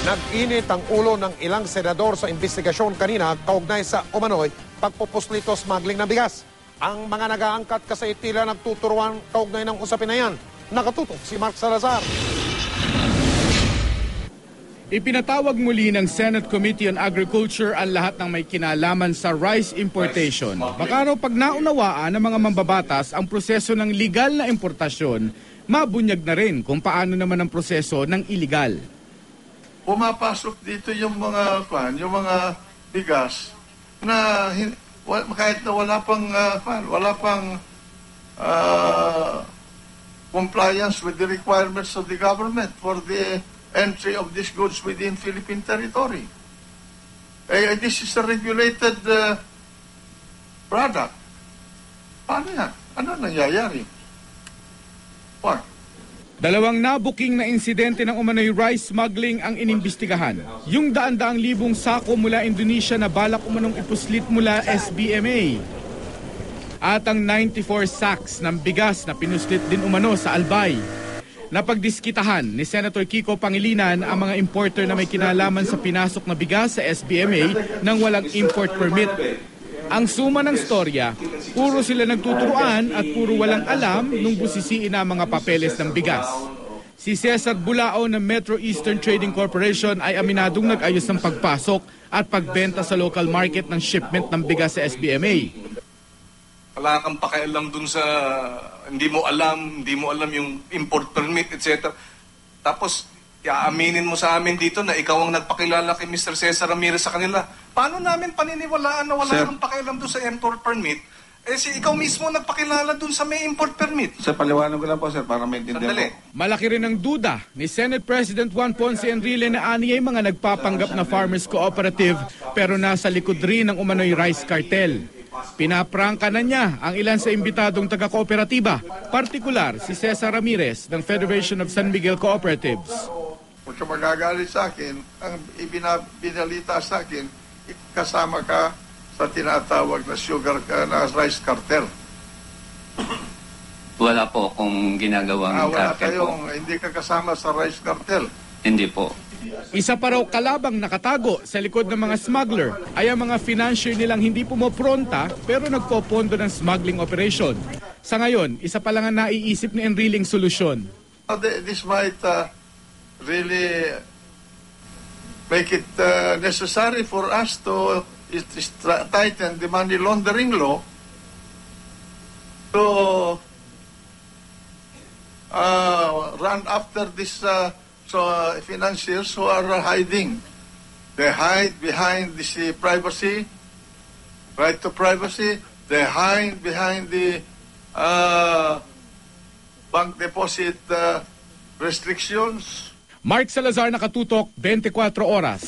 Nag-init ang ulo ng ilang senador sa investigasyon kanina kaugnay sa umano'y pagpupuslito smuggling ng bigas. Ang mga nag-aangkat kasi tila nagtuturuan kaugnay ng usapin na yan. Nakatutok si Mark Salazar. Ipinatawag muli ng Senate Committee on Agriculture ang lahat ng may kinalaman sa rice importation. Baka raw pag naunawaan ng mga mambabatas ang proseso ng legal na importasyon, mabunyag na rin kung paano naman ang proseso ng illegal. Pumapasok dito yung mga bigas na kahit na wala pang compliance with the requirements of the government for the entry of these goods within Philippine territory. This is a regulated product. Paano yan? Ano nangyayari? What? Dalawang nabuking na insidente ng umano'y rice smuggling ang inimbestigahan. Yung daan-daang libong sako mula Indonesia na balak umanong ipuslit mula SBMA. At ang 94 sacks ng bigas na pinuslit din umano sa Albay. Napagdiskitahan ni Senator Kiko Pangilinan ang mga importer na may kinalaman sa pinasok na bigas sa SBMA nang walang import permit. Ang suma ng storya, puro sila nagtuturuan at puro walang alam nung busisiin na mga papeles ng bigas. Si Cesar Bulao ng Metro Eastern Trading Corporation ay aminadong nag-ayos ng pagpasok at pagbenta sa local market ng shipment ng bigas sa SBMA. Wala kang pakialam dun sa hindi mo alam yung import permit, etc. Tapos, aaminin mo sa amin dito na ikaw ang nagpakilala kay Mr. Cesar Ramirez sa kanila. Paano namin paniniwalaan na wala kang pakialam doon sa import permit? Si ikaw mismo nagpakilala doon sa may import permit. Sir, paliwanag ko lang po, sir, para maintindihan ko. Malaki rin ang duda ni Senate President Juan Ponce Enrile na aniya ay mga nagpapanggap na farmers cooperative pero nasa likod rin ng umano'y rice cartel. Pinaprangka na niya ang ilan sa imbitadong taga-kooperatiba, partikular si Cesar Ramirez ng Federation of San Miguel Cooperatives. Kung siya magagalit sa akin, ang binalita sa akin, kasama ka sa tinatawag na rice cartel. Wala po akong ginagawang cartel po. Hindi ka kasama sa rice cartel? Hindi po. Isa pa raw kalabang nakatago sa likod ng mga smuggler ay ang mga financier nilang hindi pumopronta pero nagpopondo ng smuggling operation. Sa ngayon, isa pa lang ang naiisip ni Enriling solusyon. This might really make it necessary for us to tighten the money laundering law to run after this financiers who are hiding. They hide behind this privacy, right to privacy. They hide behind the bank deposit restrictions. Mark Salazar, Nakatutok, 24 Oras.